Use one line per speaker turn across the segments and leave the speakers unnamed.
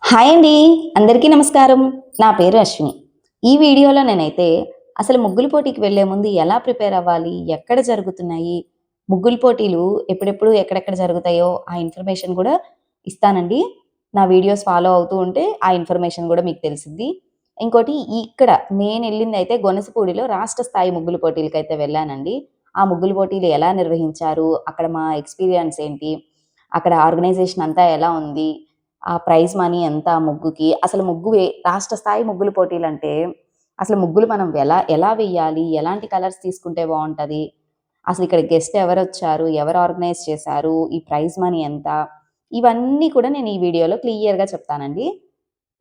Hi అండి. అందరికీ నమస్కారం. నా పేరు అశ్విని. ఈ వీడియోలో నేనైతే అసలు ముగ్గుల పోటీకి వెళ్ళే ముందు ఎలా ప్రిపేర్ అవ్వాలి? ఎక్కడ జరుగుతున్నాయి? ముగ్గుల పోటీలు ఎప్పుడెప్పుడు, ఎక్కడెక్కడ జరుగుతాయో ఆ ఇన్ఫర్మేషన్ గూడా ఇస్తానండి. నా వీడియోస్ ఫాలో అవుతూ ఉంటే ఆ ఇన్ఫర్మేషన్ గూడా మీకు తెలిసిద్ది. ఇంకోటి ఇక్కడ నేనెళ్ళిందయితే గొనసపూడిలో రాష్ట్ర స్థాయి ముగ్గుల పోటీలకైతే వెళ్ళానండి. ఆ ముగ్గుల పోటీలు ఎలా నిర్వహించారు? అక్కడ మా ఎక్స్‌పీరియన్స్ ఏంటి? అక్కడ ఆర్గనైజేషన్ అంతా ఎలా ఉంది? ఆ ప్రైజ్ మనీ ఎంత ఆ ముగ్గుకి? అసలు రాష్ట్ర స్థాయి ముగ్గుల పోటీలంటే, అసలు ముగ్గులు మనం ఎలా ఎలా వెయ్యాలి? ఎలాంటి కలర్స్ తీసుకుంటే బావుంటది? అసలిక్కడ గెస్ట్ ఎవరొచ్చారు? ఎవరు ఆర్గనైజ్ చేశారు? ఈ ప్రైజ్ మనీ ఎంత? ఇవన్నీ కూడా నేను ఈ వీడియోలో క్లియర్‌గా చెప్తానండి.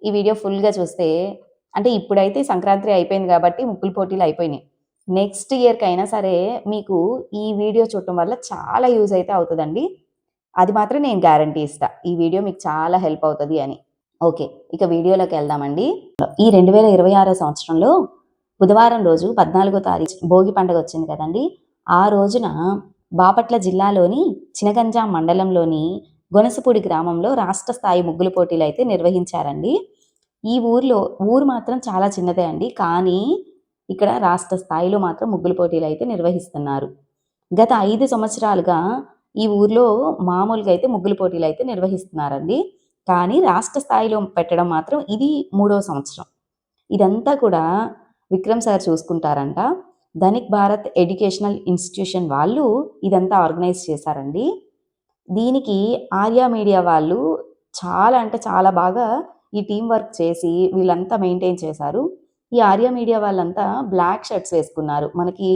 ఈ వీడియో ఫుల్‌గా చూస్తే అంటే ఇప్పుడైతే సంక్రాంతి అయిపోయింది గాబట్టి ముగ్గుల పోటీలు అయిపోయినాయి. నెక్స్ట్ ఇయర్‌కైనా సరే మీకు ఈ వీడియో చూడటం వల్ల చాలా యూజ్ అయితే అవుతదండి. అది మాత్రం నేను గ్యారంటీ ఇస్తా. ఈ వీడియో మీకు చాలా హెల్ప్ అవుతది అని. ఓకే. ఇక వీడియోలోకెళ్దామండి. ఈ 2026 సంవత్సరంలో బుధవారం రోజు 14 తారీఖు భోగి పండుగొచ్చింది కదండీ! ఆ రోజున బాపట్ల జిల్లాలోని చినగంజాం మండలంలోని గొనసపూడి గ్రామంలో రాష్ట్ర స్థాయి ముగ్గుల పోటీలైతే నిర్వహించారండి. ఊరు మాత్రం చాలా చిన్నదే అండి. కానీ ఇక్కడ రాష్ట్ర స్థాయిలో మాత్రం ముగ్గుల పోటీలైతే నిర్వహిస్తున్నారు. గత 5 సంవత్సరాలుగా ఈ ఊర్లో మామూలుగా అయితే ముగ్గుల పోటీలైతే నిర్వహిస్తున్నారండి. కానీ రాష్ట్ర స్థాయిలో పెట్టడం మాత్రం ఇది మూడో సంవత్సరం. ఇదంతా కూడా విక్రమ్ సార్ చూసుకుంటారంట. ధనిక్ భారత్ ఎడ్యుకేషనల్ ఇన్‌స్టిట్యూషన్ వాళ్ళు ఇదంతా ఆర్గనైజ్ చేశారండి. దీనికి ఆర్యా మీడియా వాళ్ళు చాలా అంటే చాలా బాగా ఈ టీమ్ వర్క్ చేసి వీళ్ళంతా మెయింటైన్ చేశారు. ఈ ఆర్యా మీడియా వాళ్ళంతా బ్లాక్ షర్ట్స్ వేసుకున్నారు. మనకి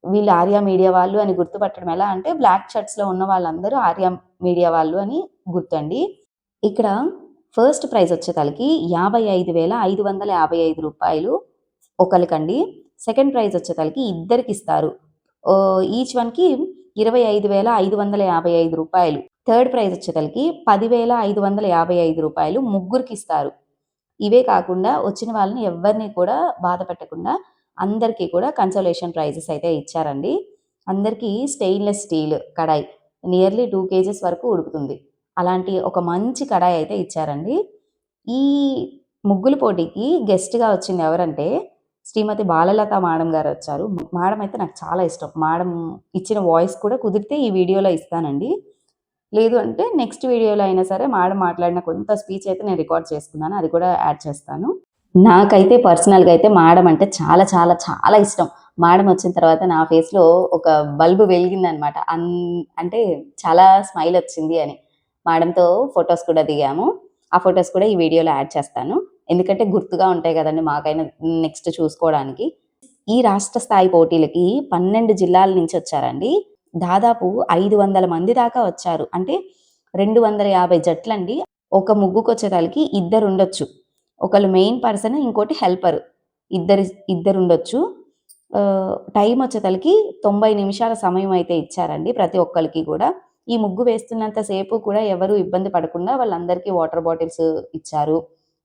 వీళ్ళు ఆర్యా మీడియా వాళ్ళు అని గుర్తుపట్టడం ఎలా అంటే బ్లాక్ షర్ట్స్‌లో ఉన్న వాళ్ళందరూ ఆర్యా మీడియా వాళ్ళు అని గుర్తండి. ఇక్కడ ఫస్ట్ ప్రైజ్ వచ్చేతలకి రూ. 55,555 ఒకళ్ళకండి. సెకండ్ ప్రైజ్ వచ్చేతలకి ఇద్దరికిస్తారు. ఈచ్ వన్‌కి రూ. 25,555. థర్డ్ ప్రైజ్ వచ్చేతలకి రూ. 10,555 ముగ్గురికిస్తారు. ఇవే కాకుండా వచ్చిన వాళ్ళని ఎవ్వరిని కూడా బాధ పెట్టకుండా అందరికీ కూడా కన్సోలేషన్ ప్రైజెస్ అయితే ఇచ్చారండి. అందరికీ స్టెయిన్‌లెస్ స్టీల్ కడాయి నియర్లీ 2 కేజెస్ వరకు ఉడుకుతుంది. అలాంటి ఒక మంచి కడాయి అయితే ఇచ్చారండి. ఈ ముగ్గుల పోటీకి గెస్ట్‌గా వచ్చింది ఎవరంటే శ్రీమతి బాలలత మేడం గారొచ్చారు. మేడం అయితే నాకు చాలా ఇష్టం. మేడం ఇచ్చిన వాయిస్ కూడా కుదిరితే ఈ వీడియోలో ఇస్తానండి. లేదు అంటే నెక్స్ట్ వీడియోలో అయినా సరే మేడం మాట్లాడిన కొంత స్పీచ్ అయితే నేను రికార్డ్ చేసుకున్నాను. అది కూడా యాడ్ చేస్తాను. నాకైతే పర్సనల్‌గా అయితే మేడం అంటే చాలా చాలా చాలా ఇష్టం. మేడం వచ్చిన తర్వాత నా ఫేస్‌లో ఒక బల్బ్ వెలిగిందనమాట. అంటే చాలా స్మైల్ వచ్చింది అని. మేడంతో ఫోటోస్ కూడా దిగాము. ఆ ఫోటోస్ కూడా ఈ వీడియోలో యాడ్ చేస్తాను. ఎందుకంటే గుర్తుగా ఉంటాయి గదండీ మాకైనా నెక్స్ట్ చూసుకోవడానికి. ఈ రాష్ట్ర స్థాయి పోటీలకి 12 జిల్లాల నుంచి వచ్చారండి. దాదాపు 500 మంది దాకా వచ్చారు. అంటే 250 జట్లండి. ఒక ముగ్గుకొచ్చేతలకి ఇద్దరుండొచ్చు. ఒకళ్ళు మెయిన్ పర్సన్, ఇంకోటి హెల్పర్. ఇద్దరుండొచ్చు. టైమొచ్చేతలకి 90 నిమిషాల సమయం అయితే ఇచ్చారండి ప్రతి ఒక్కళ్ళకి గూడా. ఈ ముగ్గు వేస్తున్నంత సేపు కూడా ఎవరు ఇబ్బంది పడకుండా వాళ్ళందరికీ వాటర్ బాటిల్స్ ఇచ్చారు.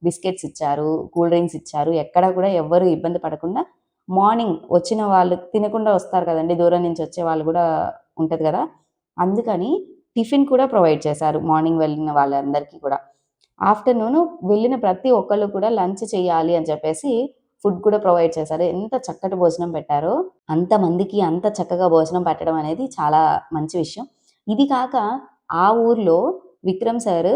బిస్కెట్స్ ఇచ్చారు. కూల్ డ్రింక్స్ ఇచ్చారు. ఎక్కడ కూడా ఎవ్వరు ఇబ్బంది పడకుండా మార్నింగ్ వచ్చిన వాళ్ళు తినకుండా వస్తారు కదండీ! దూరం నుంచి వచ్చే వాళ్ళు గూడా ఉంటది గదా! అందుకని టిఫిన్ కూడా ప్రొవైడ్ చేశారు. మార్నింగ్ వెళ్ళిన వాళ్ళందరికీ కూడా. ఆఫ్టర్‌నూను వెళ్ళిన ప్రతి ఒక్కళ్ళు కూడా లంచ్ చేయాలి అని చెప్పేసి ఫుడ్ కూడా ప్రొవైడ్ చేశారు. ఎంత చక్కటి భోజనం పెట్టారో, అంతమందికి అంత చక్కగా భోజనం పెట్టడం అనేది చాలా మంచి విషయం. ఇది కాక ఆ ఊర్లో విక్రమ్ సార్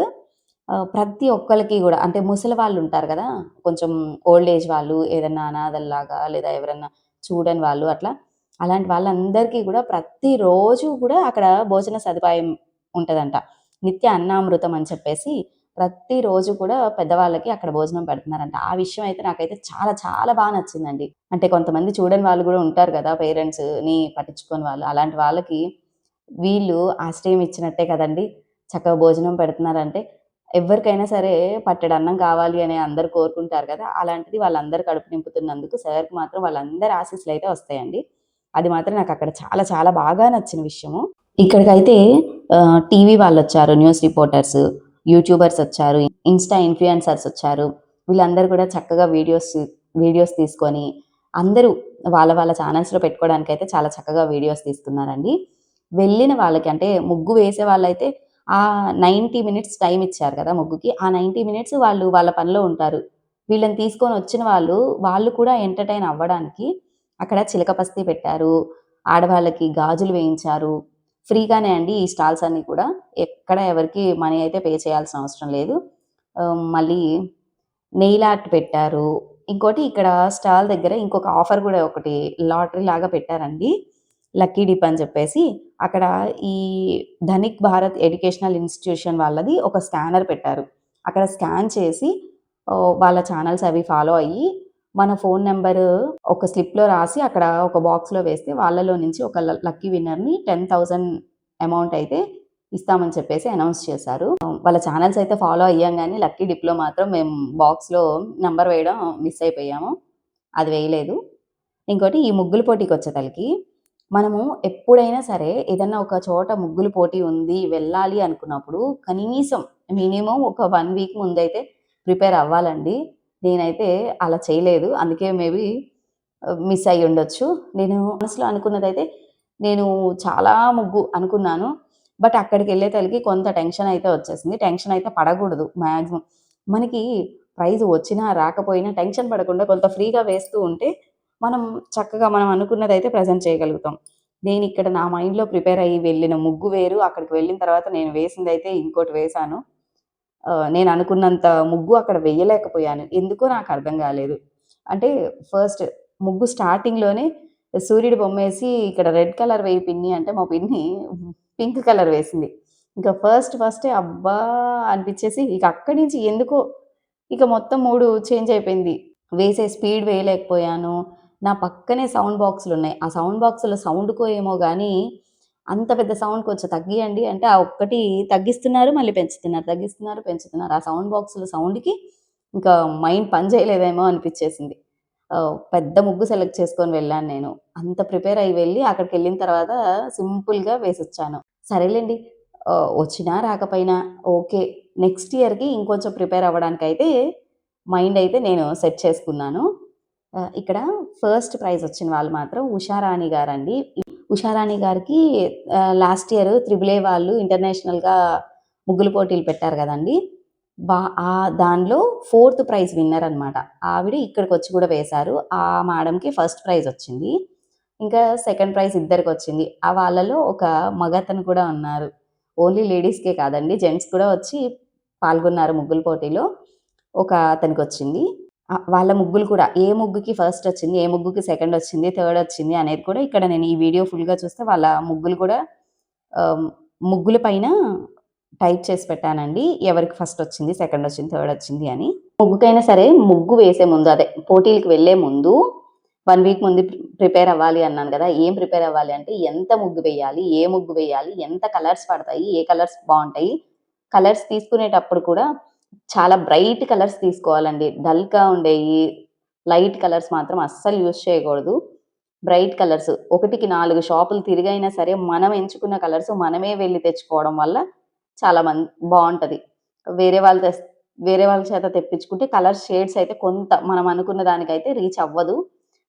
ప్రతి ఒక్కళ్ళకి గూడా అంటే ముసలి వాళ్ళుంటారు గదా! కొంచెం ఓల్డ్ ఏజ్ వాళ్ళు ఏదన్నా అనాథల్లాగా లేదా ఎవరన్నా చూడని వాళ్ళు అట్లా. అలాంటి వాళ్ళందరికీ గూడా ప్రతిరోజు గూడా అక్కడ భోజన సదుపాయం ఉంటదంట. నిత్య అన్నామృతం అని చెప్పేసి ప్రతిరోజు కూడా పెద్దవాళ్ళకి అక్కడ భోజనం పెడుతున్నారంట. ఆ విషయం అయితే నాకైతే చాలా చాలా బా నచ్చిందండి. అంటే కొంతమంది చూడని వాళ్ళు గూడా ఉంటారు గదా! పేరెంట్స్‌ని పట్టించుకోని వాళ్ళు. అలాంటి వాళ్ళకి వీళ్ళు ఆశ్రయం ఇచ్చినట్టే కదండీ! చక్కగా భోజనం పెడుతున్నారంటే ఎవ్వరికైనా సరే పట్టెడు అన్నం కావాలి అని అందరూ కోరుకుంటారు కదా! అలాంటిది వాళ్ళందరి కడుపు నింపుతున్నందుకు సార్‌కి మాత్రం వాళ్ళందరి ఆశీస్సులైతే వస్తాయండి. అది మాత్రం నాకక్కడ చాలా చాలా బాగా నచ్చిన విషయము. ఇక్కడికైతే టీవీ వాళ్ళొచ్చారు. న్యూస్ రిపోర్టర్స్, యూట్యూబర్స్ వచ్చారు. ఇన్‌స్టా ఇన్‌ఫ్లుయెన్సర్స్ వచ్చారు. వీళ్ళందరూ కూడా చక్కగా వీడియోస్ తీసుకొని అందరూ వాళ్ళ వాళ్ళ ఛానెల్స్‌లో పెట్టుకోవడానికైతే చాలా చక్కగా వీడియోస్ తీసుకున్నారండి. వెళ్ళిన వాళ్ళకి అంటే ముగ్గు వేసే వాళ్ళైతే ఆ 90 మినిట్స్ టైమ్ ఇచ్చారు కదా ముగ్గుకి. ఆ 90 మినిట్స్ వాళ్ళు వాళ్ళ పనిలో ఉంటారు. వీళ్ళని తీసుకొనొచ్చిన వాళ్ళు కూడా ఎంటర్‌టైన్ అవ్వడానికి అక్కడ చిలక పస్తీ పెట్టారు. ఆడవాళ్ళకి గాజులు వేయించారు. ఫ్రీగానే అండి ఈ స్టాల్స్ అన్నీ కూడా. ఎక్కడ ఎవరికీ మనీ అయితే పే చేయాల్సిన అవసరం లేదు. మళ్ళీ నెయిల్ ఆర్ట్ పెట్టారు. ఇంకోటి ఇక్కడ స్టాల్ దగ్గర ఇంకొక ఆఫర్ గూడా ఒకటి లాటరీ లాగా పెట్టారండి. లక్కీ డిప్ అని చెప్పేసి అక్కడ ఈ ధనిక్ భారత్ ఎడ్యుకేషనల్ ఇన్‌స్టిట్యూషన్ వాళ్ళది ఒక స్కానర్ పెట్టారు. అక్కడ స్కాన్ చేసి వాళ్ళ ఛానెల్స్ అవి ఫాలో అయ్యి మన ఫోను నంబరు ఒక స్లిప్‌లో రాసి అక్కడ ఒక బాక్స్‌లో వేస్తే వాళ్ళలో నుంచి ఒక లక్కీ విన్నర్‌ని 10,000 అమౌంట్ అయితే ఇస్తామని చెప్పేసి అనౌన్స్ చేశారు. వాళ్ళ ఛానెల్స్ అయితే ఫాలో అయ్యాం గానీ లక్కీ డిప్‌లో మాత్రం మేము బాక్స్‌లో నంబర్ వేయడం మిస్ అయిపోయాము. అది వేయలేదు. ఇంకోటి ఈ ముగ్గుల పోటీకొచ్చేతలకి మనము ఎప్పుడైనా సరే ఏదన్నా ఒక చోట ముగ్గుల పోటీ ఉంది, వెళ్ళాలి అనుకున్నప్పుడు కనీసం మినిమమ్ ఒక 1 వీక్ ముందైతే ప్రిపేర్ అవ్వాలండి. నేనైతే అలా చేయలేదు. అందుకే మేబీ మిస్ అయ్యుండొచ్చు. నేను మనసులో అనుకున్నదైతే నేను చాలా ముగ్గు అనుకున్నాను. బట్ అక్కడికెళ్ళేతలకి కొంత టెన్షన్ అయితే వచ్చేసింది. టెన్షన్ అయితే పడగూడదు మాక్సిమం. మనకి ప్రైజ్ వచ్చినా, రాకపోయినా టెన్షన్ పడకుండా కొంత ఫ్రీగా వేస్తూ ఉంటే మనం చక్కగా మనం అనుకున్నదైతే ప్రెజెంట్ చేయగలుగుతాం. నేనిక్కడ నా మైండ్‌లో ప్రిపేర్ అయ్యి వెళ్ళిన ముగ్గు వేరు. అక్కడికి వెళ్ళిన తర్వాత నేను వేసిందైతే ఇంకోటి వేశాను. నేను అనుకున్నంత ముగ్గు అక్కడ వేయలేకపోయాను. ఎందుకో నాకు అర్థం గాలేదు. అంటే ఫస్ట్ ముగ్గు స్టార్టింగ్‌లోనే సూర్యుడి బొమ్మేసి ఇక్కడ రెడ్ కలర్ వేయి పిన్ని అంటే మా పిన్ని పింక్ కలర్ వేసింది. ఇంకా ఫస్టే అబ్బా! అనిపిచ్చేసి ఇక అక్కడి నుంచి ఎందుకో ఇక మొత్తం మూడు చేంజ్ అయిపోయింది. వేసే స్పీడ్ వేయలేకపోయాను. నా పక్కనే సౌండ్ బాక్సులున్నాయి. ఆ సౌండ్ బాక్సుల సౌండ్‌కో ఏమో గానీ, అంత పెద్ద సౌండ్ కొంచెం తగ్గియండి అంటే, ఆ ఒక్కటి తగ్గిస్తున్నారు, మళ్ళీ పెంచుతున్నారు, తగ్గిస్తున్నారు, పెంచుతున్నారు. ఆ సౌండ్ బాక్సుల సౌండ్‌కి ఇంకా మైండ్ పని చేయలేదేమో అనిపిచ్చేసింది. పెద్ద ముగ్గు సెలెక్ట్ చేసుకొని వెళ్ళాను నేను. అంత ప్రిపేర్ అయ్యి వెళ్ళి అక్కడికెళ్ళిన తర్వాత సింపుల్‌గా వేసొచ్చాను. సరేలెండి వచ్చినా రాకపోయినా ఓకే. నెక్స్ట్ ఇయర్‌కి ఇంకొంచెం ప్రిపేర్ అవ్వడానికైతే మైండ్ అయితే నేను సెట్ చేసుకున్నాను. ఇక్కడ ఫస్ట్ ప్రైజ్ వచ్చిన వాళ్ళు మాత్రం ఉషారాణి గారండి. ఉషారాణి గారికి లాస్ట్ ఇయర్ త్రిబుల్ ఏ వాళ్ళు ఇంటర్నేషనల్‌గా ముగ్గుల పోటీలు పెట్టారు గదండీ! బా దానిలో ఫోర్త్ ప్రైజ్ విన్నర్ అనమాట. ఆవిడ ఇక్కడికొచ్చి గూడా వేశారు. ఆ మేడమ్‌కి ఫస్ట్ ప్రైజ్ వచ్చింది. ఇంకా సెకండ్ ప్రైజ్ ఇద్దరికొచ్చింది. వాళ్ళలో ఒక మగతను కూడా ఉన్నారు. ఓన్లీ లేడీస్‌కే కాదండి. జెంట్స్ కూడా వచ్చి పాల్గొన్నారు ముగ్గుల పోటీలో. ఒక అతనికొచ్చింది. వాళ్ళ ముగ్గులు కూడా ఏ ముగ్గుకి ఫస్ట్ వచ్చింది, ఏ ముగ్గుకి సెకండ్ వచ్చింది, థర్డ్ వచ్చింది అనేది కూడా ఇక్కడ నేను ఈ వీడియో ఫుల్‌గా చూస్తే వాళ్ళ ముగ్గులు కూడా ఆహ్, ముగ్గుల పైన టైప్ చేసి పెట్టానండి. ఎవరికి ఫస్ట్ వచ్చింది, సెకండ్ వచ్చింది, థర్డ్ వచ్చింది అని. ముగ్గుకైనా సరే ముగ్గు వేసే ముందు అదే పోటీలకి వెళ్ళే ముందు 1 వీక్ ముందు ప్రిపేర్ అవ్వాలి అన్నాను గదా! ఏం ప్రిపేర్ అవ్వాలి అంటే ఎంత ముగ్గు వేయాలి, ఏ ముగ్గు వేయాలి, ఎంత కలర్స్ పడతాయి, ఏ కలర్స్ బావుంటాయి. కలర్స్ తీసుకునేటప్పుడు కూడా చాలా బ్రైట్ కలర్స్ తీసుకోవాలండి. డల్‌గా ఉండేయి, లైట్ కలర్స్ మాత్రం అస్సలు యూజ్ చేయకూడదు. బ్రైట్ కలర్స్ ఒకటికి 4 షాపులు తిరిగైనా సరే మనం ఎంచుకున్న కలర్స్ మనమే వెళ్లి తెచ్చుకోవడం వల్ల చాలా బావుంటది. వేరే వాళ్ళు తెస్ వేరే వాళ్ళ చేత తెప్పించుకుంటే కలర్ షేడ్స్ అయితే కొంత మనం అనుకున్న దానికైతే రీచ్ అవ్వదు.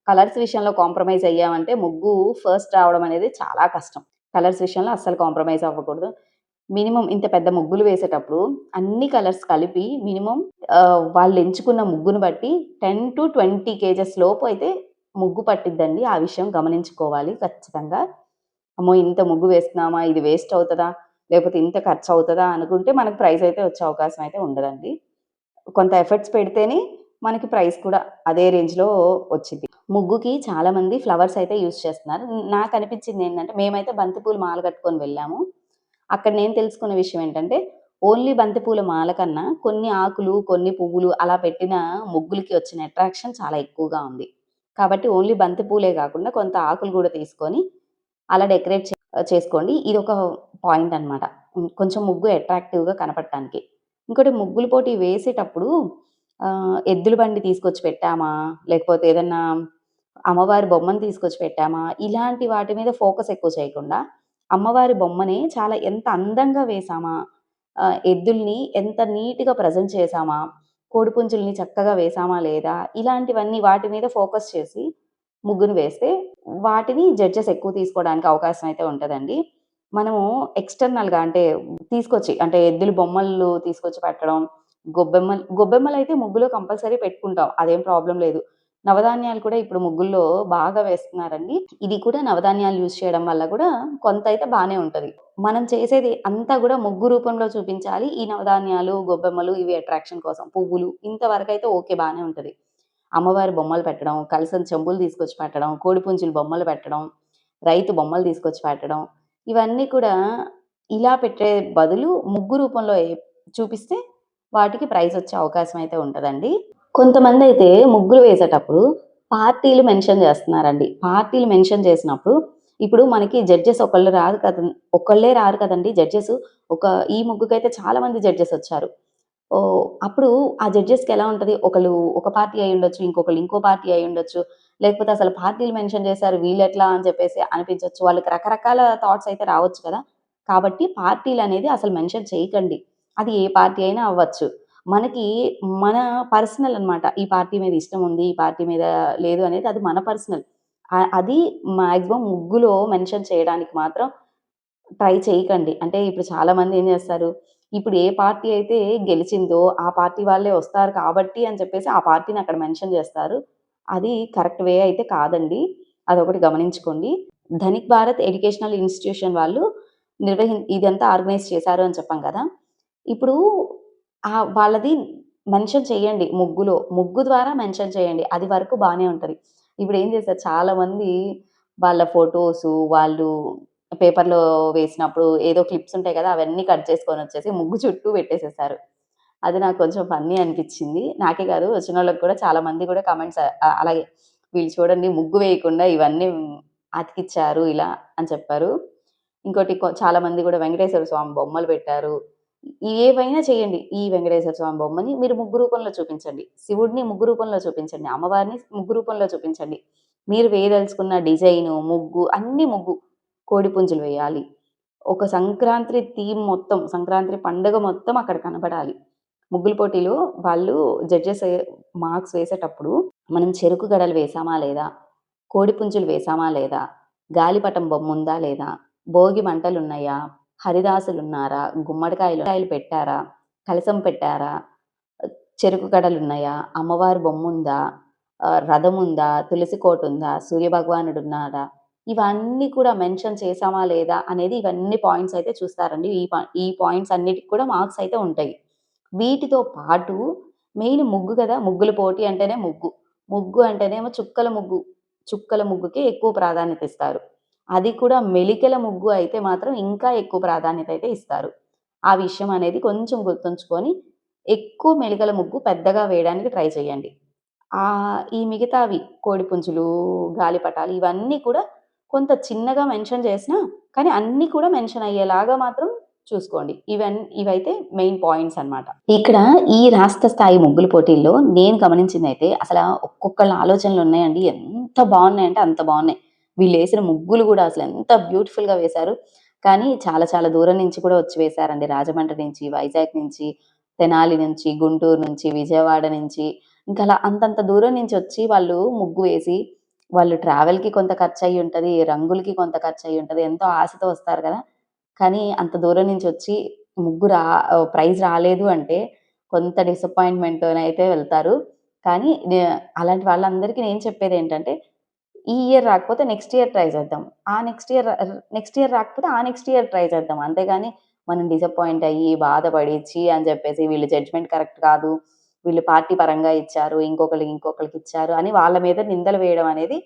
కలర్స్ విషయంలో కాంప్రమైజ్ అయ్యామంటే ముగ్గు ఫస్ట్ రావడం అనేది చాలా కష్టం. కలర్స్ విషయంలో అస్సలు కాంప్రమైజ్ అవ్వకూడదు. మినిమమ్ ఇంత పెద్ద ముగ్గులు వేసేటప్పుడు అన్ని కలర్స్ కలిపి మినిమమ్ వాళ్ళు ఎంచుకున్న ముగ్గును బట్టి 10-20 కేజెస్ లోపు అయితే ముగ్గు పట్టిద్దండి. ఆ విషయం గమనించుకోవాలి ఖచ్చితంగా. అమ్మో! ఇంత ముగ్గు వేస్తున్నామా? ఇది వేస్ట్ అవుతదా? లేకపోతే ఇంత ఖర్చవుతదా? అనుకుంటే మనకు ప్రైజ్ అయితే వచ్చే అవకాశం అయితే ఉండదండి. కొంత ఎఫర్ట్స్ పెడితేనే మనకి ప్రైజ్ కూడా అదే రేంజ్‌లో వచ్చిద్ది. ముగ్గుకి చాలామంది ఫ్లవర్స్ అయితే యూజ్ చేస్తున్నారు. నాకనిపించిందేంటంటే మేమైతే బంతిపూల మాల కట్టుకొని వెళ్ళాము. అక్కడ నేను తెలుసుకున్న విషయం ఏంటంటే, ఓన్లీ బంతిపూల మాల కన్నా కొన్ని ఆకులు, కొన్ని పువ్వులు అలా పెట్టిన ముగ్గులకి వచ్చిన అట్రాక్షన్ చాలా ఎక్కువగా ఉంది. కాబట్టి ఓన్లీ బంతి పూలే గాకుండా కొంత ఆకులు గూడా తీసుకొని అలా డెకరేట్ చేసుకోండి. ఇదొక పాయింట్ అనమాట. కొంచెం ముగ్గు అట్రాక్టివ్‌గా కనపడటానికి. ఇంకోటి ముగ్గుల పోటీ వేసేటప్పుడు ఎద్దుల బండి తీసుకొచ్చి పెట్టామా, లేకపోతే ఏదన్నా అమ్మవారి బొమ్మను తీసుకొచ్చి పెట్టామా, ఇలాంటి వాటి మీద ఫోకస్ ఎక్కువ చేయకుండా, అమ్మవారి బొమ్మని చాలా ఎంత అందంగా వేశామా, ఎద్దుల్ని ఎంత నీట్‌గా ప్రెజెంట్ చేశామా, కోడిపుంజుల్ని చక్కగా వేశామా లేదా, ఇలాంటివన్నీ వాటి మీద ఫోకస్ చేసి ముగ్గును వేస్తే, వాటిని జడ్జెస్ ఎక్కువ తీసుకోవడానికి అవకాశం అయితే ఉంటదండి. మనము ఎక్స్‌టర్నల్‌గా అంటే తీసుకొచ్చి అంటే ఎద్దుల బొమ్మలు తీసుకొచ్చి పెట్టడం, గొబ్బెమ్మలైతే ముగ్గులో కంపల్సరీ పెట్టుకుంటాం. అదేం ప్రాబ్లమ్ లేదు. నవధాన్యాలు కూడా ఇప్పుడు ముగ్గుల్లో బాగా వేస్తున్నారండి. ఇది కూడా నవధాన్యాలు యూజ్ చేయడం వల్ల కూడా కొంతైతే బానే ఉంటది. మనం చేసేది అంతా గూడా ముగ్గు రూపంలో చూపించాలి. ఈ నవధాన్యాలు, గొబ్బెమ్మలు ఇవి అట్రాక్షన్ కోసం. పువ్వులు ఇంతవరకైతే ఓకే బానే ఉంటది. అమ్మవారి బొమ్మలు పెట్టడం, కలసం చెంబులు తీసుకొచ్చి పెట్టడం, కోడిపుంజుల బొమ్మలు పెట్టడం, రైతు బొమ్మలు తీసుకొచ్చి పెట్టడం. ఇవన్నీ కూడా ఇలా పెట్టే బదులు ముగ్గు రూపంలో చూపిస్తే వాటికి ప్రైజొచ్చే అవకాశం అయితే ఉంటదండి. కొంతమందైతే ముగ్గులు వేసేటప్పుడు పార్టీలు మెన్షన్ జేస్తున్నారండి. పార్టీలు మెన్షన్ చేసినప్పుడు ఇప్పుడు మనకి జడ్జెస్ ఒకళ్ళే రారు కదండీ జడ్జెస్. ఒక ఈ ముగ్గుకైతే చాలా మంది జడ్జెసొచ్చారు. అప్పుడు ఆ జడ్జెస్‌కి ఎలా ఉంటది? ఒకళ్ళు ఒక పార్టీ అయ్యుండొచ్చు. ఇంకొకళ్ళు ఇంకో పార్టీ అయ్యుండొచ్చు. లేకపోతే అసలు పార్టీలు మెన్షన్ చేశారు వీళ్ళెట్లా అని చెప్పేసి అనిపించొచ్చు. వాళ్ళకి రకరకాల థాట్స్ అయితే రావచ్చు కదా! కాబట్టి పార్టీలనేది అసలు మెన్షన్ చేయకండి. అది ఏ పార్టీ అయినా అవ్వచ్చు. మనకి మన పర్సనల్ అన్నమాట. ఈ పార్టీ మీద ఇష్టం ఉంది. ఈ పార్టీ మీద లేదు అనేది అది మన పర్సనల్. అది మాక్సిమం ముగ్గులో మెన్షన్ చేయడానికి మాత్రం ట్రై చేయకండి. అంటే ఇప్పుడు చాలామంది ఏం జేస్తారు, ఇప్పుడు ఏ పార్టీ అయితే గెలిచిందో, ఆ పార్టీ వాళ్ళే వస్తారు కాబట్టి అని చెప్పేసి ఆ పార్టీని అక్కడ మెన్షన్ జేస్తారు. అది కరెక్ట్ వే అయితే కాదండి. అదొకటి గమనించుకోండి. ధనిక్ భారత్ ఎడ్యుకేషనల్ ఇన్‌స్టిట్యూషన్ వాళ్ళు ఇదంతా ఆర్గనైజ్ చేశారు అని చెప్పాం కదా! ఇప్పుడు వాళ్ళది మెన్షన్ చేయండి ముగ్గులో. ముగ్గు ద్వారా మెన్షన్ చేయండి. అది వరకు బానే ఉంటది. ఇప్పుడేం చేశారు చాలామంది వాళ్ళ ఫోటోసు, వాళ్ళు పేపర్‌లో వేసినప్పుడు ఏదో క్లిప్స్ ఉంటాయి కదా! అవన్నీ కట్ చేసుకొనొచ్చేసి ముగ్గు చుట్టూ పెట్టేసేసారు. అది నాకు కొంచెం ఫన్నీ అనిపిచ్చింది. నాకే కాదు వచ్చినోళ్ళకి కూడా చాలా మంది కూడా కామెంట్స్ అలాగే వీళ్ళు చూడండి ముగ్గు వేయకుండా ఇవన్నీ అతికిచ్చారు ఇలా అని చెప్పారు. ఇంకోటి చాలా మంది కూడా వెంకటేశ్వర స్వామి బొమ్మలు పెట్టారు. ఏవైనా చేయండి. ఈ వెంకటేశ్వర స్వామి బొమ్మని మీరు ముగ్గు రూపంలో చూపించండి. శివుడిని ముగ్గు రూపంలో చూపించండి. అమ్మవారిని ముగ్గు రూపంలో చూపించండి. మీరు వేయదలుచుకున్న డిజైను, ముగ్గు అన్నీ ముగ్గు. కోడిపుంజులు వేయాలి. ఒక సంక్రాంతి థీమ్ మొత్తం, సంక్రాంతి పండుగ మొత్తం అక్కడ కనపడాలి. ముగ్గుల పోటీలో వాళ్ళు జడ్జెస్ మార్క్స్ వేసేటప్పుడు మనం చెరుకు గడలు వేసామా లేదా? కోడిపుంజులు వేసామా లేదా? గాలిపటం బొమ్ముందా లేదా? భోగి మంటలున్నయా? హరిదాసులున్నారా? గుమ్మడికాయలు పెట్టారా? కలశం పెట్టారా? చెరుకు గడలున్నయా? అమ్మవారి బొమ్ముందా? రథముందా? తులసి కోటుందా? సూర్యభగవానుడున్నాడా? ఇవన్నీ కూడా మెన్షన్ చేశామా లేదా? అనేది ఇవన్నీ పాయింట్స్ అయితే చూస్తారండి. ఈ పాయింట్స్ అన్నిటికి కూడా మార్క్స్ అయితే ఉంటాయి. వీటితో పాటు మెయిన్ ముగ్గు గదా! ముగ్గుల పోటీ అంటేనే ముగ్గు. ముగ్గు అంటేనేమో చుక్కల ముగ్గు. చుక్కల ముగ్గుకే ఎక్కువ ప్రాధాన్యత ఇస్తారు. అది కూడా మెలికల ముగ్గు అయితే మాత్రం ఇంకా ఎక్కువ ప్రాధాన్యత అయితే ఇస్తారు. ఆ విషయం అనేది కొంచెం గుర్తుంచుకొని ఎక్కువ మెలికల ముగ్గు పెద్దగా వేయడానికి ట్రై చేయండి. ఈ మిగతావి కోడిపుంజులు, గాలిపటాలు ఇవన్నీ కూడా కొంత చిన్నగా మెన్షన్ చేసినా, కానీ అన్నీ కూడా మెన్షన్ అయ్యేలాగా మాత్రం చూసుకోండి. ఇవైతే మెయిన్ పాయింట్స్ అన్నమాట. ఇక్కడ ఈ రాష్ట్ర స్థాయి ముగ్గుల పోటీల్లో నేను గమనించిందైతే అసల ఒక్కొక్కళ్ళ ఆలోచనలున్నాయండి. ఎంత బావున్నాయంటే అంత బావున్నాయి. వీళ్ళేసిన ముగ్గులు గూడా అసలెంత బ్యూటిఫుల్‌గా వేశారు. కానీ చాలా చాలా దూరం నుంచి కూడా వచ్చి వేశారండి. రాజమండ్రి నుంచి, వైజాగ్ నుంచి, తెనాలి నుంచి, గుంటూరు నుంచి, విజయవాడ నుంచి ఇంకలా అంతంత దూరం నుంచొచ్చి వాళ్ళు ముగ్గు వేసి, వాళ్ళు ట్రావెల్‌కి కొంత ఖర్చయ్యుంటది. రంగులకి కొంత ఖర్చయ్యుంటది. ఎంతో ఆశతో వస్తారు గదా! కానీ అంత దూరం నుంచొచ్చి ప్రైజ్ రాలేదు అంటే కొంత డిసప్పాయింట్‌మెంట్‌తోనైతే వెళ్తారు. కానీ అలాంటి వాళ్ళందరికీ నేను చెప్పేదేంటంటే, ఈ ఇయర్ రాకపోతే నెక్స్ట్ ఇయర్ ట్రై చేద్దాం. నెక్స్ట్ ఇయర్ రాకపోతే ఆ నెక్స్ట్ ఇయర్ ట్రై చేద్దాం. అంతేగాని మనం డిసప్పాయింట్ అయ్యి, బాధపడి, అని చెప్పేసి వీళ్ళు జడ్జ్‌మెంట్ కరెక్ట్ కాదు. వీళ్ళు పార్టీ పరంగా ఇచ్చారు. ఇంకొకళ్ళకిచ్చారు అని వాళ్ళ మీద నిందలు వేయడం అనేది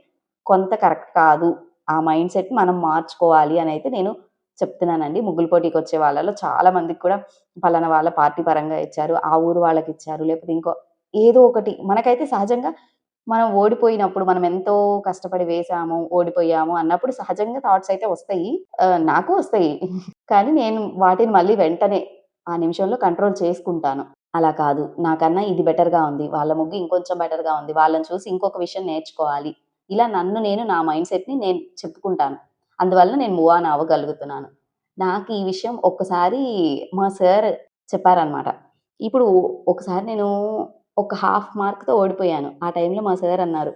కొంత కరెక్ట్ కాదు. ఆ మైండ్‌సెట్ మనం మార్చుకోవాలి అనైతే నేను చెప్తున్నానండి. ముగ్గుల పోటీకొచ్చే వాళ్ళలో చాలా మందికి కూడా పలానా వాళ్ళ పార్టీ పరంగా ఇచ్చారు. ఆ ఊరు వాళ్ళకిచ్చారు. లేకపోతే ఏదో ఒకటి మనకైతే సహజంగా మనం ఓడిపోయినప్పుడు మనం ఎంతో కష్టపడి వేసాము, ఓడిపోయాము అన్నప్పుడు సహజంగా థాట్స్ అయితే వస్తాయి. నాకు వస్తాయి. కానీ నేను వాటిని మళ్ళీ వెంటనే ఆ నిమిషంలో కంట్రోల్ చేసుకుంటాను. అలా కాదు. నాకన్నా ఇది బెటర్‌గా ఉంది. వాళ్ళ ముగ్గు ఇంకొంచెం బెటర్‌గా ఉంది. వాళ్ళని చూసి ఇంకొక విషయం నేర్చుకోవాలి. ఇలా నన్ను నేను నా మైండ్‌సెట్‌ని నేను చెప్పుకుంటాను. అందువల్ల నేను మూవ్ ఆన్ అవ్వగలుగుతున్నాను. నాకు ఈ విషయం ఒక్కసారి మా సార్ చెప్పారనమాట. ఇప్పుడు ఒకసారి నేను ఒక హాఫ్ మార్క్‌తో ఓడిపోయాను. ఆ టైంలో మా సార్ అన్నారు,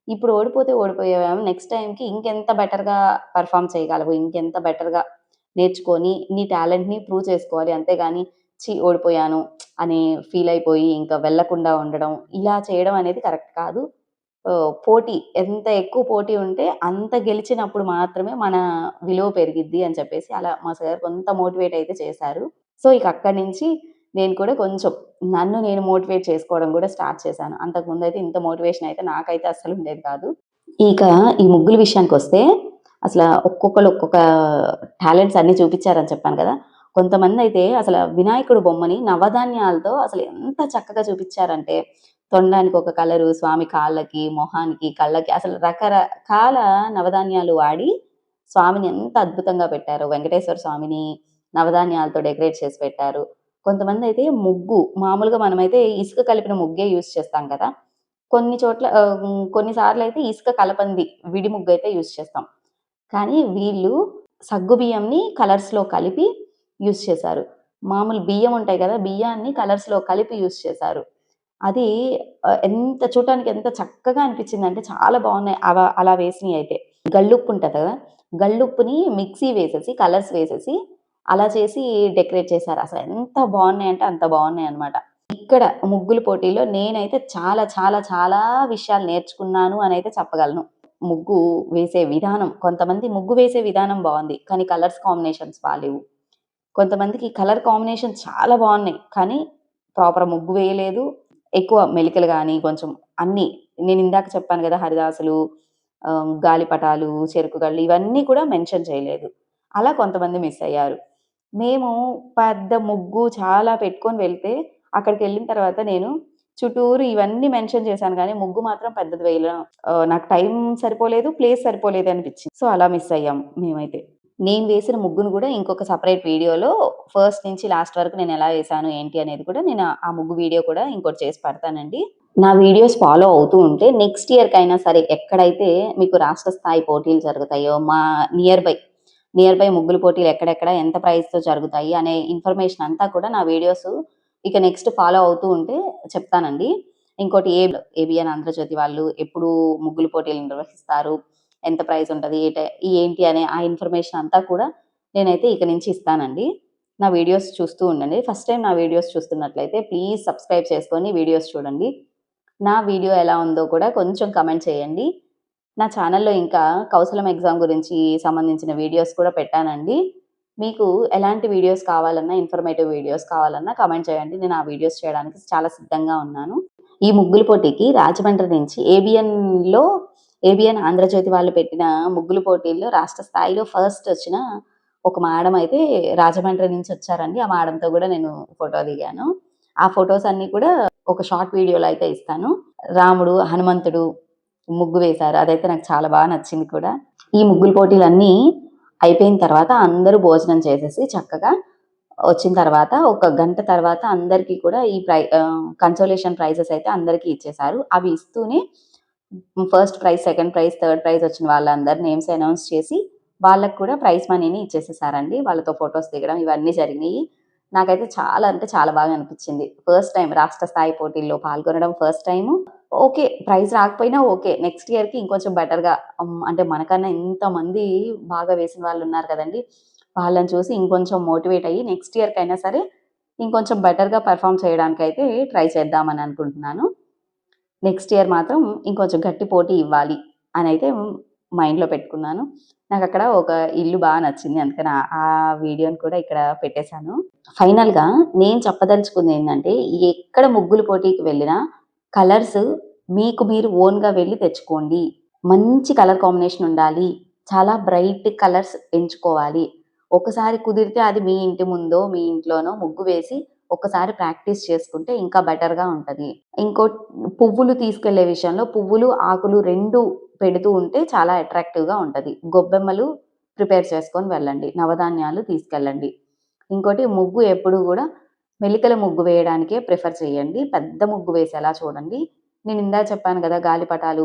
"ఇప్పుడు ఓడిపోతే ఓడిపోయావు. నెక్స్ట్ టైమ్‌కి ఇంకెంత బెటర్‌గా పెర్ఫార్మ్ చేయగలవు. ఇంకెంత బెటర్‌గా నేర్చుకొని నీ టాలెంట్‌ని ప్రూవ్ చేసుకోవాలి. అంతేగాని ఓడిపోయాను అని ఫీల్ అయిపోయి ఇంకా వెళ్ళకుండా ఉండడం, ఇలా చేయడం అనేది కరెక్ట్ కాదు. పోటీ ఎంత ఎక్కువ పోటీ ఉంటే అంత గెలిచినప్పుడు మాత్రమే మన విలువ పెరిగిద్ది అని చెప్పేసి అలా మా సార్ కొంత మోటివేట్ అయితే చేశారు. సో, ఇక అక్కడి నుంచి నేను కూడా కొంచెం నన్ను నేను మోటివేట్ చేసుకోవడం గూడా స్టార్ట్ చేశాను. అంతకుముందయితే ఇంత మోటివేషన్ అయితే నాకైతే అస్సలు ఉండేది కాదు. ఇక ఈ ముగ్గుల విషయానికొస్తే అసల ఒక్కొక్కళ్ళు ఒక్కొక్క టాలెంట్స్ అన్నీ చూపిచ్చారని చెప్పాను కదా! కొంతమందయితే అసల వినాయకుడు బొమ్మని నవధాన్యాలతో అసలు ఎంత చక్కగా చూపిచ్చారంటే, తొండానికి ఒక కలరు, స్వామి కాళ్ళకి, మొహానికి, కళ్ళకి అసలు రకరకాల నవధాన్యాలు వాడి స్వామిని ఎంత అద్భుతంగా పెట్టారో. వెంకటేశ్వర స్వామిని నవధాన్యాలతో డెకరేట్ చేసి పెట్టారు. కొంతమందయితే ముగ్గు మామూలుగా మనమైతే ఇసుక కలిపిన ముగ్గే యూజ్ చేస్తాం కదా! కొన్ని చోట్ల కొన్ని సార్లయితే ఇసుక కలపంది విడి ముగ్గయితే యూజ్ చేస్తాం. కానీ వీళ్ళు సగ్గుబియ్యంని కలర్స్‌లో కలిపి యూజ్ చేశారు. మామూలు బియ్యం ఉంటాయి కదా! బియ్యాన్ని కలర్స్‌లో కలిపి యూజ్ చేశారు. అది ఎంత చూడటానికి ఎంత చక్కగా అనిపించిందంటే చాలా బావున్నాయి. అలా వేసినయయితే. గళ్ళుప్పు ఉంటది కదా! గళ్ళుప్పుని మిక్సీ వేసేసి, కలర్స్ వేసేసి అలా చేసి డెకరేట్ చేశారు. అసలు ఎంత బావున్నాయంటే అంత బావున్నాయన్నమాట. ఇక్కడ ముగ్గుల పోటీలో నేనైతే చాలా చాలా చాలా విషయాలు నేర్చుకున్నాను అనైతే చెప్పగలను. ముగ్గు వేసే విధానం కొంతమంది ముగ్గు వేసే విధానం బావుంది. కానీ కలర్స్ కాంబినేషన్స్ బాలేవు. కొంతమందికి కలర్ కాంబినేషన్ చాలా బావున్నాయి. కానీ ప్రాపర్ ముగ్గు వేయలేదు. ఎక్కువ మెలికలు గాని కొంచెం అన్నీ నేనిందాక చెప్పాను గదా! హరిదాసులు, గాలిపటాలు, చెరుకు గళ్ళు ఇవన్నీ కూడా మెన్షన్ చేయలేదు. అలా కొంతమంది మిస్ అయ్యారు. మేము పెద్ద ముగ్గు చాలా పెట్టుకొని వెళ్తే అక్కడికెళ్ళిన తర్వాత నేను చుట్టూరు ఇవన్నీ మెన్షన్ చేశాను గానీ ముగ్గు మాత్రం పెద్దది వేయలేం. నాకు టైం సరిపోలేదు, ప్లేస్ సరిపోలేదనిపిచ్చింది. సో, అలా మిస్ అయ్యాం మేమైతే. నేను వేసిన ముగ్గును గూడా ఇంకొక సెపరేట్ వీడియోలో ఫస్ట్ నుంచి లాస్ట్ వరకు నేనెలా వేశాను, ఏంటి అనేది కూడా నేను ఆ ముగ్గు వీడియో కూడా ఇంకోటి చేసి పెడతానండి. నా వీడియోస్ ఫాలో అవుతూ ఉంటే నెక్స్ట్ ఇయర్‌కైనా సరే ఎక్కడైతే మీకు రాష్ట్ర స్థాయి పోటీలు జరుగుతాయో మా నియర్ బై ముగ్గుల పోటీలు ఎక్కడెక్కడ ఎంత ప్రైస్‌తో జరుగుతాయి అనే ఇన్ఫర్మేషన్ అంతా కూడా నా వీడియోస్ ఇక నెక్స్ట్ ఫాలో అవుతూ ఉంటే చెప్తానండి. ఇంకోటి ఏబిఎన్ ఆంధ్రజ్యోతి వాళ్ళు ఎప్పుడు ముగ్గుల పోటీలు నిర్వహిస్తారు, ఎంత ప్రైస్ ఉంటది, ఏంటి అనే ఆ ఇన్ఫర్మేషన్ అంతా కూడా నేనైతే ఇక నుంచి ఇస్తానండి. నా వీడియోస్ చూస్తూ ఉండండి. ఫస్ట్ టైమ్ నా వీడియోస్ చూస్తున్నట్లయితే ప్లీజ్ సబ్స్క్రైబ్ చేసుకొని వీడియోస్ చూడండి. నా వీడియో ఎలా ఉందో కూడా కొంచెం కామెంట్ చేయండి. నా ఛానెల్‌లో ఇంకా కౌశలం ఎగ్జామ్ గురించి సంబంధించిన వీడియోస్ కూడా పెట్టానండి. మీకు ఎలాంటి వీడియోస్ కావాలన్నా, ఇన్ఫర్మేటివ్ వీడియోస్ కావాలన్నా కామెంట్ చేయండి. నేను ఆ వీడియోస్ చేయడానికి చాలా సిద్ధంగా ఉన్నాను. ఈ ముగ్గుల పోటీకి రాజమండ్రి నుంచి ఏబిఎన్ ఆంధ్రజ్యోతి వాళ్ళు పెట్టిన ముగ్గుల పోటీల్లో రాష్ట్ర స్థాయిలో ఫస్ట్ వచ్చిన ఒక మేడమ్ అయితే రాజమండ్రి నుంచి వచ్చారండి. ఆ మేడమ్‌తో కూడా నేను ఫోటో దిగాను. ఆ ఫోటోస్ అన్నీ కూడా ఒక షార్ట్ వీడియోలో అయితే ఇస్తాను. రాముడు, హనుమంతుడు ముగ్గు వేశారు. అదైతే నాకు చాలా బాగా నచ్చింది కూడా. ఈ ముగ్గుల పోటీలన్నీ అయిపోయిన తర్వాత అందరూ భోజనం చేసేసి చక్కగా వచ్చిన తర్వాత ఒక గంట తర్వాత అందరికీ కూడా కన్సోలేషన్ ప్రైజెస్ అయితే అందరికీ ఇచ్చేశారు. అవి ఇస్తూనే first prize, second prize, third prize వచ్చిన వాళ్ళందరి నేమ్స్ అనౌన్స్ చేసి వాళ్ళకి కూడా ప్రైజ్ మనీని ఇచ్చేసేసారండి. వాళ్ళతో ఫోటోస్ దిగడం ఇవన్నీ జరిగినియి. నాకైతే చాలా అంటే చాలా బాగా అనిపించింది. ఫస్ట్ టైమ్ రాష్ట్ర స్థాయి పోటీల్లో పాల్గొనడం ఫస్ట్ టైము. ఓకే. ప్రైజ్ రాకపోయినా ఓకే. నెక్స్ట్ ఇయర్‌కి ఇంకొంచెం బెటర్‌గా అంటే మనకన్నా ఇంతమంది బాగా వేసిన వాళ్ళున్నారు కదండీ! వాళ్ళని చూసి ఇంకొంచెం మోటివేట్ అయ్యి నెక్స్ట్ ఇయర్‌కైనా సరే ఇంకొంచెం బెటర్‌గా పెర్ఫార్మ్ చేయడానికైతే ట్రై చేద్దామని అనుకుంటున్నాను. నెక్స్ట్ ఇయర్ మాత్రం ఇంకొంచెం గట్టి పోటీ ఇవ్వాలి అనైతే మైండ్‌లో పెట్టుకున్నాను. నాకక్కడ ఒక ఇల్లు బా నచ్చింది. అందుకని ఆ వీడియోని కూడా ఇక్కడ పెట్టేశాను. ఫైనల్‌గా నేను చెప్పదలుచుకుందేంటంటే, ఎక్కడ ముగ్గుల పోటీకి వెళ్ళినా కలర్స్ మీకు మీరు ఓన్‌గా వెళ్లి తెచ్చుకోండి. మంచి కలర్ కాంబినేషన్ ఉండాలి. చాలా బ్రైట్ కలర్స్ ఎంచుకోవాలి. ఒకసారి కుదిరితే అది మీ ఇంటి ముందో, మీ ఇంట్లోనో ముగ్గు వేసి ఒక్కసారి ప్రాక్టీస్ చేసుకుంటే ఇంకా బెటర్‌గా ఉంటది. పువ్వులు తీసుకెళ్ళే విషయంలో పువ్వులు, ఆకులు 2 పెడుతూ ఉంటే చాలా అట్రాక్టివ్‌గా ఉంటది. గొబ్బెమ్మలు ప్రిపేర్ చేసుకొని వెళ్ళండి. నవధాన్యాలు తీసుకెళ్ళండి. ఇంకోటి ముగ్గు ఎప్పుడు గూడా మెలికల ముగ్గు వేయడానికే ప్రిఫర్ చేయండి. పెద్ద ముగ్గు వేసేలా చూడండి. నేనిందాక చెప్పాను గదా! గాలిపటాలు,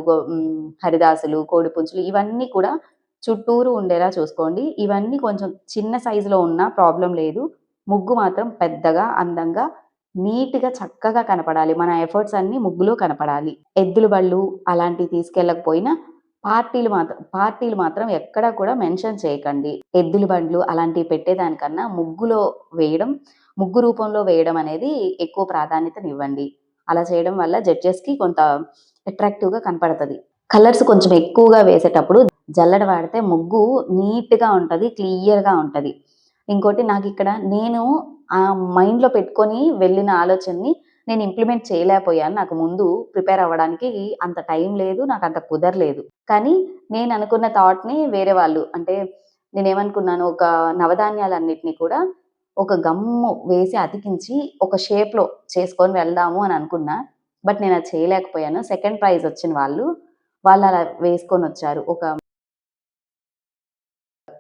హరిదాసులు, కోడిపుంజులు ఇవన్నీ కూడా చుట్టూరు ఉండేలా చూసుకోండి. ఇవన్నీ కొంచెం చిన్న సైజులో ఉన్నా ప్రాబ్లమ్ లేదు. ముగ్గు మాత్రం పెద్దగా, అందంగా, నీట్‌గా, చక్కగా కనపడాలి. మన ఎఫర్ట్స్ అన్నీ ముగ్గులో కనపడాలి. ఎద్దుల బళ్ళు అలాంటివి తీసుకెళ్ళకపోయినా పార్టీలు మాత్రం ఎక్కడా కూడా మెన్షన్ చేయకండి. ఎద్దుల బండ్లు అలాంటివి పెట్టేదానికన్నా ముగ్గు రూపంలో వేయడం అనేది ఎక్కువ ప్రాధాన్యతనివ్వండి. అలా చేయడం వల్ల జడ్జెస్‌కి కొంత అట్రాక్టివ్‌గా కనపడతది. కలర్స్ కొంచెం ఎక్కువగా వేసేటప్పుడు జల్లెడ వాడితే ముగ్గు నీట్‌గా ఉంటది. క్లియర్‌గా ఉంటది. ఇంకోటి నేను మైండ్‌లో పెట్టుకొని వెళ్ళిన ఆలోచనని నేను ఇంప్లిమెంట్ చేయలేకపోయాను. నాకు ముందు ప్రిపేర్ అవ్వడానికి అంత టైం లేదు. నాకంత కుదరలేదు. కానీ నేననుకున్న థాట్‌ని వేరే వాళ్ళు అంటే నేనేమనుకున్నాను, ఒక నవధాన్యాలన్నిటిని కూడా ఒక గమ్ము వేసి అతికించి ఒక షేప్‌లో చేసుకొని వెళ్దాము అని అనుకున్నా. బట్ నేనది చేయలేకపోయాను. సెకండ్ ప్రైజ్ వచ్చిన వాళ్ళలా వేసుకొనొచ్చారు. ఒక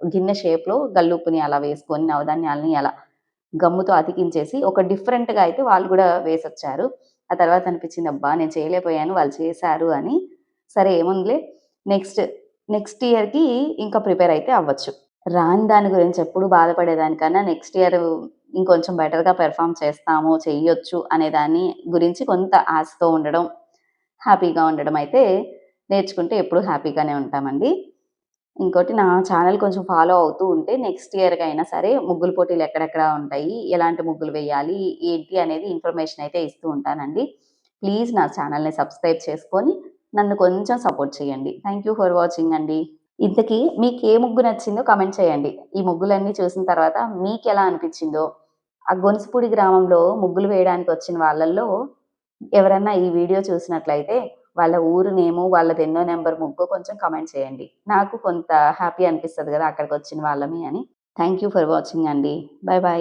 గిన్నె షేప్‌లో గల్లుప్పుని అలా వేసుకొని నవధాన్యాల్ని అలా గమ్ముతో అతికించేసి ఒక డిఫరెంట్‌గా అయితే వాళ్ళు గూడా వేసొచ్చారు. ఆ తర్వాత అనిపించింది అబ్బా! నేను చేయలేకపోయాను వాళ్ళు చేశారు అని. సరే ఏముందిలే నెక్స్ట్, నెక్స్ట్ ఇయర్‌కి ఇంకా ప్రిపేర్ అయితే అవ్వచ్చు. రాని దాని గురించి ఎప్పుడు బాధపడేదానికన్నా నెక్స్ట్ ఇయర్ ఇంకొంచెం బెటర్‌గా పెర్ఫార్మ్ చేస్తాము, చెయ్యొచ్చు అనే దాని గురించి కొంత ఆశతో ఉండడం, హ్యాపీగా ఉండడం అయితే నేర్చుకుంటే ఎప్పుడు హ్యాపీగానే ఉంటామండి. ఇంకోటి నా ఛానెల్ కొంచెం ఫాలో అవుతూ ఉంటే నెక్స్ట్ ఇయర్‌కైనా సరే ముగ్గుల పోటీలు ఎక్కడెక్కడ ఉంటాయి, ఎలాంటి ముగ్గులు వేయాలి, ఏంటి అనేది ఇన్ఫర్మేషన్ అయితే ఇస్తూ ఉంటానండి. ప్లీజ్ నా ఛానెల్‌ని సబ్స్క్రైబ్ చేసుకొని నన్ను కొంచెం సపోర్ట్ చేయండి. థాంక్ యూ ఫర్ వాచింగ్ అండి. ఇంతకీ మీకే ముగ్గు నచ్చిందో కామెంట్ చేయండి. ఈ ముగ్గులన్నీ చూసిన తర్వాత మీకెలా అనిపిచ్చిందో, ఆ గొలుసుపూడి గ్రామంలో ముగ్గులు వేయడానికొచ్చిన వాళ్ళల్లో ఎవరన్నా ఈ వీడియో చూసినట్లయితే వాళ్ళ ఊరు నేము, వాళ్ళది ఎన్నో నంబర్ ముగ్గో కొంచెం కామెంట్ చేయండి. నాకు కొంత హ్యాపీ అనిపిస్తది గదా! అక్కడికొచ్చిన వాళ్ళమి అని. థాంక్ యూ ఫర్ వాచింగ్ అండి. By by.